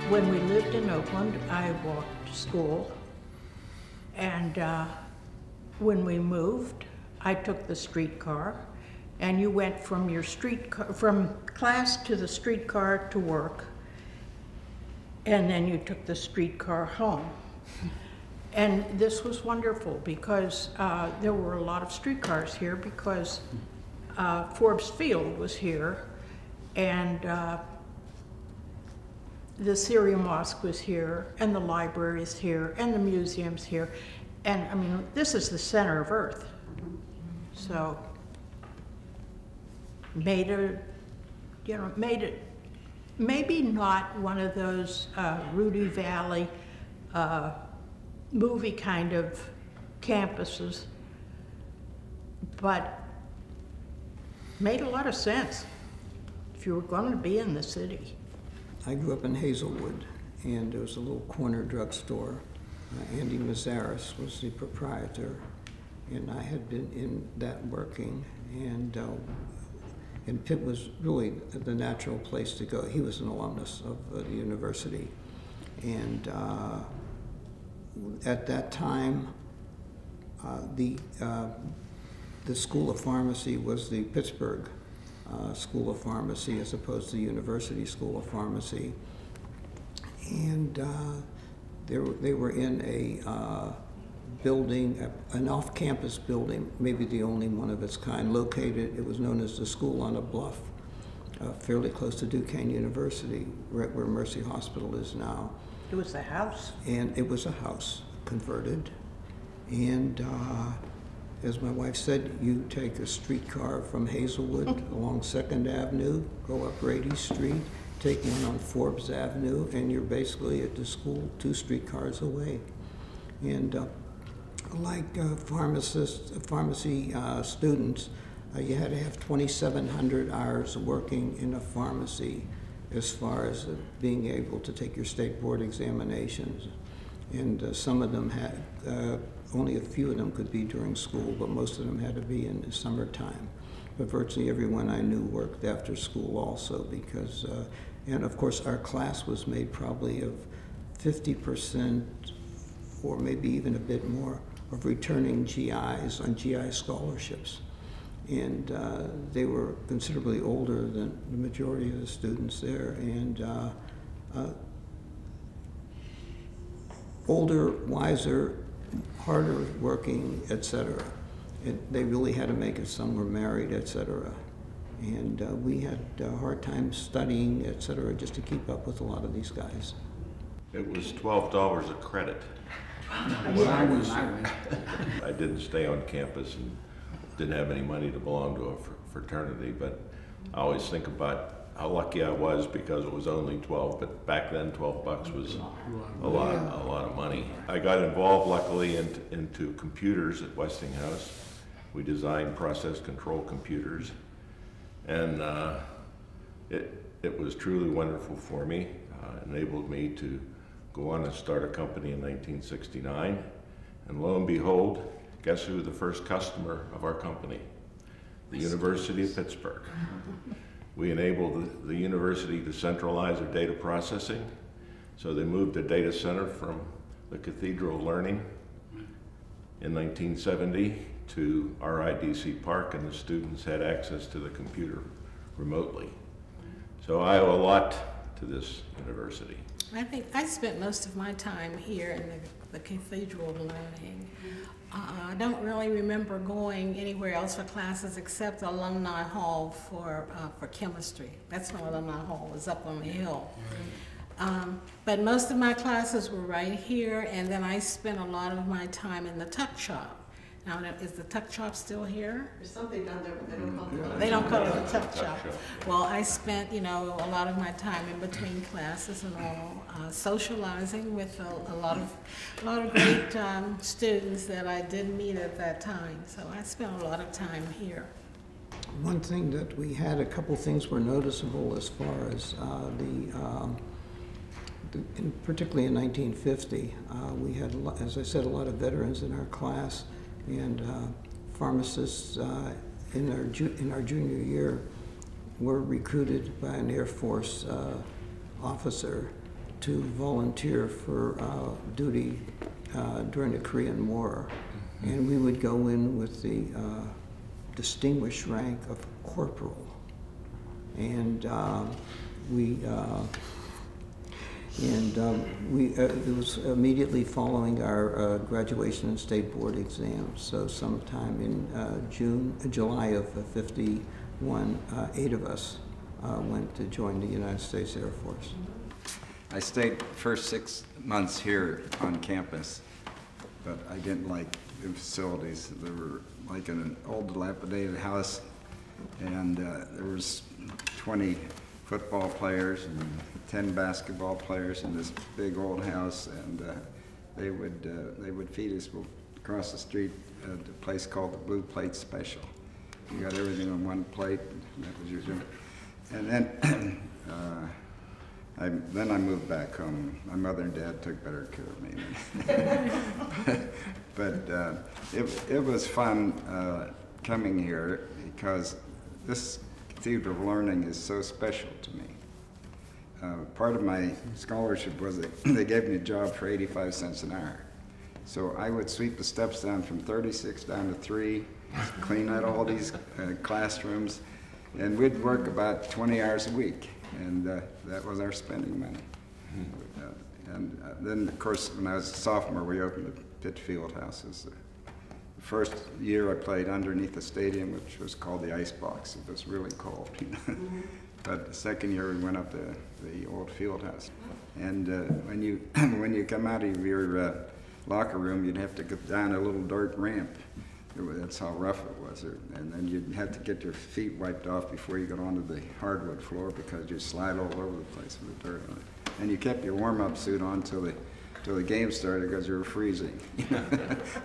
When we lived in Oakland, I walked to school, and when we moved, I took the streetcar, and you went from your streetcar, from class to the streetcar to work, and then you took the streetcar home. And this was wonderful because there were a lot of streetcars here because Forbes Field was here, and the Syrian Mosque was here, and the library is here, and the museum's here. And I mean, this is the center of Earth. So, made it, maybe not one of those Rudy Valley movie kind of campuses, but made a lot of sense if you were going to be in the city. I grew up in Hazelwood, and there was a little corner drugstore. Andy Mazzaris was the proprietor, and I had been in that working, and Pitt was really the natural place to go. He was an alumnus of the university, and at that time, the School of Pharmacy was the Pittsburgh School of Pharmacy as opposed to the University School of Pharmacy. And they were in a building, an off-campus building, maybe the only one of its kind, located, it was known as the School on a Bluff, fairly close to Duquesne University, right where Mercy Hospital is now. It was a house? And it was a house, converted. And as my wife said, you take a streetcar from Hazelwood along 2nd Avenue, go up Rady Street, take one on Forbes Avenue, and you're basically at the school 2 streetcars away. And like pharmacy students, you had to have 2,700 hours working in a pharmacy as far as being able to take your state board examinations. And some of them had, only a few of them could be during school, but most of them had to be in the summertime. But virtually everyone I knew worked after school also because, and of course our class was made probably of 50% or maybe even a bit more of returning GIs on GI scholarships. And they were considerably older than the majority of the students there, and older, wiser, harder working, etc. They really had to make it. Some were married, etc. And we had a hard time studying, etc., just to keep up with a lot of these guys. It was $12 a credit. I didn't stay on campus and didn't have any money to belong to a fraternity, but I always think about how lucky I was because it was only 12, but back then 12 bucks was a lot of money. I got involved luckily into computers at Westinghouse. We designed process control computers, and it was truly wonderful for me. Enabled me to go on and start a company in 1969, and lo and behold, guess who the first customer of our company? The University of Pittsburgh. We enabled the university to centralize their data processing, so they moved the data center from the Cathedral of Learning in 1970 to RIDC Park, and the students had access to the computer remotely. So I owe a lot to this university. I think I spent most of my time here in the Cathedral of Learning. I don't really remember going anywhere else for classes except the Alumni Hall for chemistry. That's no Alumni Hall, it's up on the hill. But most of my classes were right here, and then I spent a lot of my time in the tuck shop. Now, is the tuck shop still here? There's something down there, but they don't call it. They don't call it a tuck shop. Well, I spent, a lot of my time in between classes and all, socializing with a lot of great students that I did meet at that time. So I spent a lot of time here. One thing that we had, a couple things were noticeable as far as particularly in 1950, we had, as I said, a lot of veterans in our class, and pharmacists in our junior year were recruited by an Air Force officer to volunteer for duty during the Korean War. And we would go in with the distinguished rank of corporal. And it was immediately following our graduation and state board exams. So sometime in July of '51, 8 of us went to join the United States Air Force. I stayed first 6 months here on campus, but I didn't like the facilities. They were like in an old dilapidated house, and there was 20 football players and 10 basketball players in this big old house, and they would feed us across the street at a place called the Blue Plate Special. You got everything on one plate, and that was your dinner. And then then I moved back home. My mother and dad took better care of me. But it was fun coming here because this Cathedral of Learning is so special to me. Part of my scholarship was that they gave me a job for 85 cents an hour. So I would sweep the steps down from 36 down to 3, clean out all these classrooms, and we'd work about 20 hours a week, and that was our spending money. And then, of course, when I was a sophomore, we opened the Pitt Field houses. The first year I played underneath the stadium, which was called the Ice Box. It was really cold. But the second year we went up to the old field house. And when you come out of your locker room, you'd have to go down a little dirt ramp. That's how rough it was. And then you'd have to get your feet wiped off before you got onto the hardwood floor because you'd slide all over the place with the dirt on it. And you kept your warm-up suit on till the game started because you were freezing.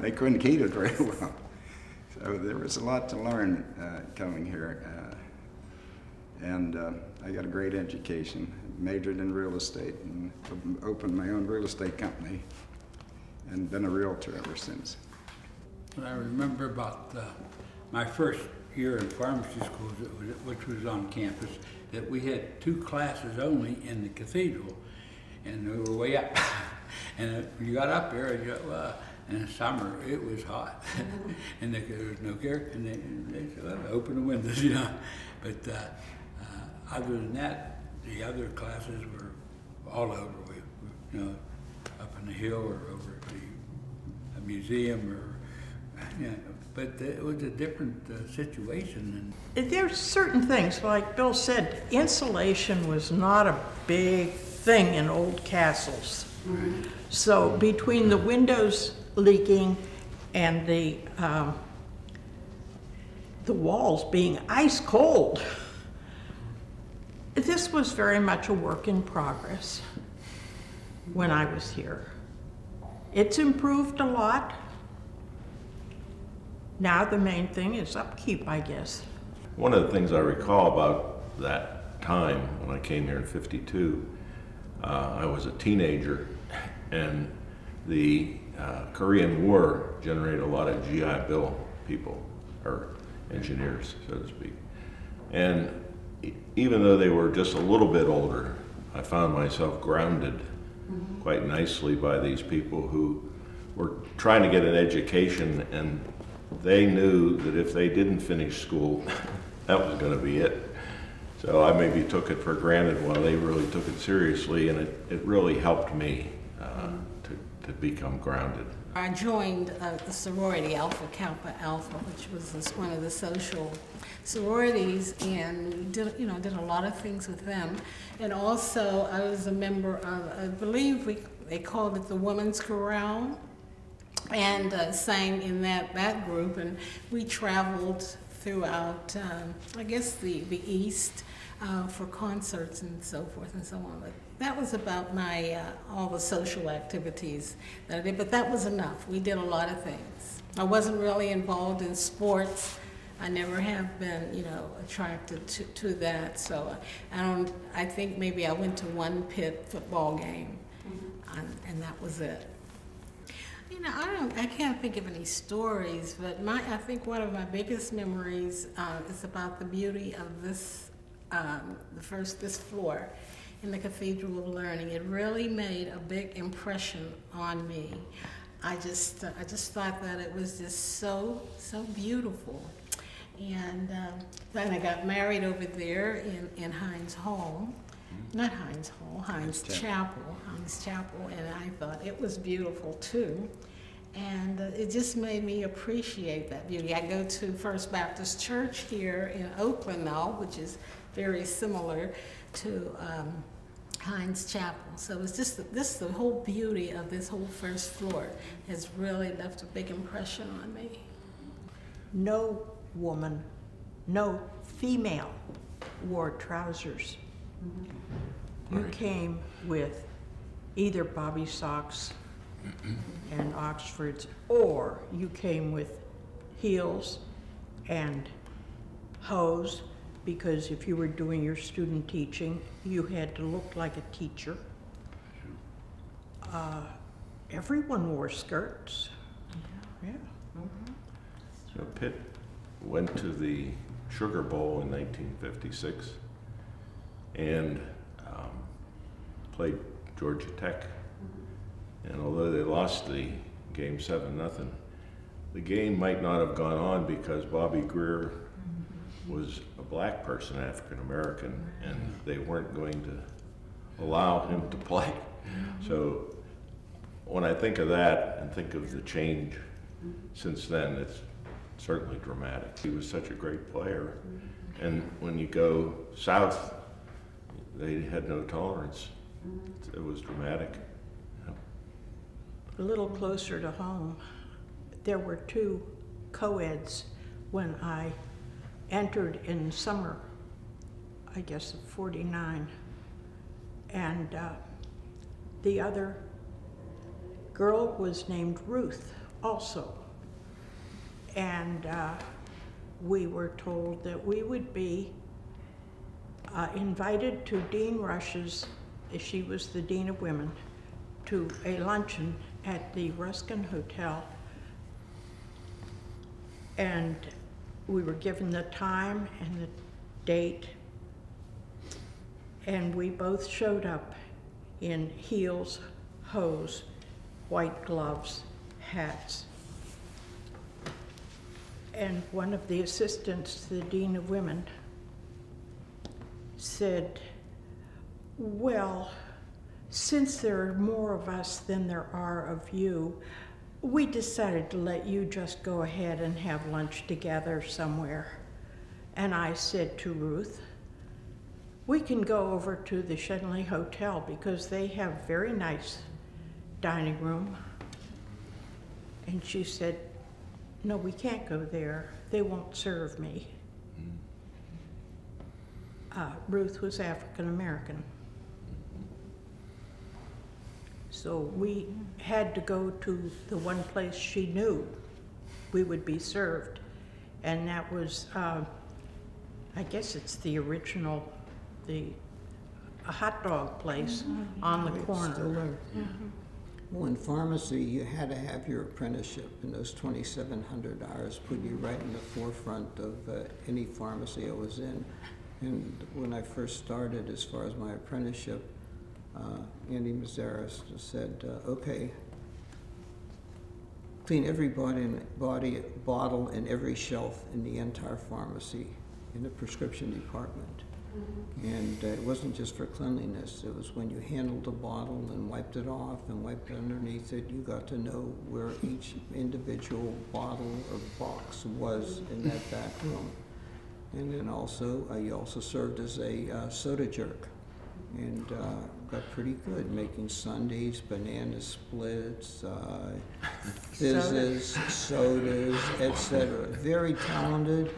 They couldn't heat it very well. So there was a lot to learn coming here. And I got a great education, majored in real estate, and opened my own real estate company, and been a realtor ever since. I remember about my first year in pharmacy school, which was on campus, that we had 2 classes only in the cathedral, and we were way up. And when you got up there, in the summer it was hot, and there was no air, and they said, well, open the windows, you know. But other than that, the other classes were all over, you know, up in the hill or over at the museum, or, you know, but it was a different situation. There's certain things, like Bill said, insulation was not a big thing in old castles. Right. So between the windows leaking and the walls being ice cold, this was very much a work in progress when I was here. It's improved a lot. Now the main thing is upkeep, I guess. One of the things I recall about that time when I came here in '52, I was a teenager, and the Korean War generated a lot of GI Bill people, or engineers, so to speak. And even though they were just a little bit older, I found myself grounded quite nicely by these people who were trying to get an education, and they knew that if they didn't finish school, that was going to be it. So I maybe took it for granted while they really took it seriously, and it really helped me to become grounded. I joined the sorority, Alpha Kappa Alpha, which was one of the social sororities, and did a lot of things with them. And also, I was a member of, I believe they called it the Women's Chorale, and sang in that group. And we traveled throughout, I guess, the East for concerts and so forth and so on. But that was about my all the social activities that I did, but that was enough. We did a lot of things. I wasn't really involved in sports. I never have been, attracted to that. So I think maybe I went to one Pitt football game, and that was it. I can't think of any stories, but I think one of my biggest memories is about the beauty of this floor. in the Cathedral of Learning. It really made a big impression on me. I just thought that it was just so beautiful. And then I got married over there in Hines Hall. Not Hines Hall, Hines Chapel, and I thought it was beautiful too. And it just made me appreciate that beauty. I go to First Baptist Church here in Oakland now, which is very similar to Hines Chapel. So it's just the whole beauty of this whole first floor has really left a big impression on me. No woman, no female wore trousers. You came with either bobby socks and Oxfords, or you came with heels and hose, because if you were doing your student teaching, you had to look like a teacher. Everyone wore skirts. Yeah. So Pitt went to the Sugar Bowl in 1956 and played Georgia Tech. And although they lost the game 7-0, the game might not have gone on because Bobby Greer was a black person, African American, and they weren't going to allow him to play. So when I think of that and think of the change since then, it's certainly dramatic. He was such a great player. And when you go south, they had no tolerance. It was dramatic. A little closer to home, there were 2 co-eds when I entered in summer, I guess of '49, and the other girl was named Ruth also, and we were told that we would be invited to Dean Rush's, she was the Dean of Women, to a luncheon at the Ruskin Hotel, and we were given the time and the date, and we both showed up in heels, hose, white gloves, hats. And one of the assistants to the Dean of Women said, well, since there are more of us than there are of you, we decided to let you just go ahead and have lunch together somewhere. And I said to Ruth, we can go over to the Shenley Hotel because they have very nice dining room. And she said, no, we can't go there. They won't serve me. Ruth was African American. So we had to go to the one place she knew we would be served. And that was, I guess it's the original, a hot dog place on the corner. Still there. Well, in pharmacy, you had to have your apprenticeship, and those 2,700 hours put you right in the forefront of any pharmacy I was in. And when I first started, as far as my apprenticeship, Andy Mazzaris said, okay, clean every bottle and every shelf in the entire pharmacy in the prescription department. And it wasn't just for cleanliness. It was when you handled the bottle and wiped it off and wiped underneath it, you got to know where each individual bottle or box was in that back room. And then also, you also served as a soda jerk, and got pretty good making sundaes, banana splits, fizzes, sodas, etc. Very talented.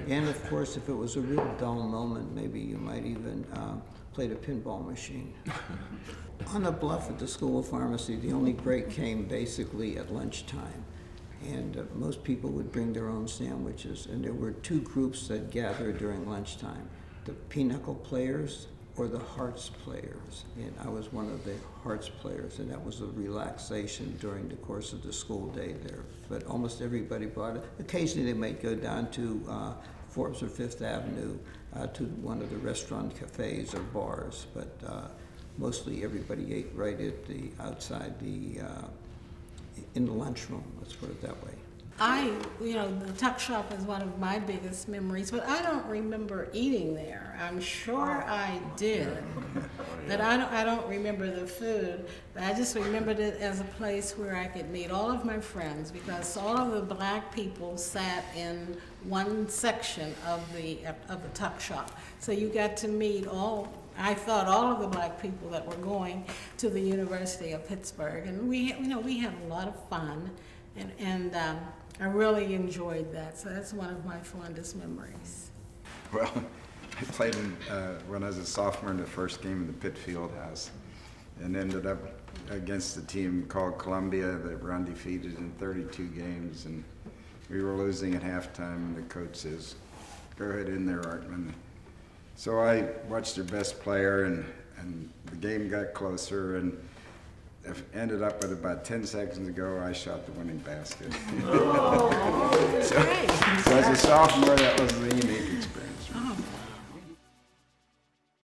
And of course, if it was a real dull moment, maybe you might even play the pinball machine. On the bluff at the School of Pharmacy, the only break came basically at lunchtime. And most people would bring their own sandwiches. And there were 2 groups that gathered during lunchtime, the pinochle players or the hearts players. And I was one of the hearts players, and that was a relaxation during the course of the school day there. But almost everybody brought it. Occasionally they might go down to Forbes or Fifth Avenue to one of the restaurant cafes or bars, but mostly everybody ate right at the outside in the lunchroom, let's put it that way. The tuck shop is one of my biggest memories, but I don't remember eating there. I'm sure I did, but I don't remember the food. But I just remembered it as a place where I could meet all of my friends, because all of the black people sat in one section of the tuck shop. So you got to meet all of the black people that were going to the University of Pittsburgh, and we had a lot of fun, and I really enjoyed that. So that's one of my fondest memories. Well, I played when I was a sophomore in the first game in the Pitt Fieldhouse, and ended up against a team called Columbia that were undefeated in 32 games, and we were losing at halftime, and the coach says, "Go ahead in there, Artman." So I watched their best player, and the game got closer, and ended up with about 10 seconds to go, I shot the winning basket. So as a sophomore, that was the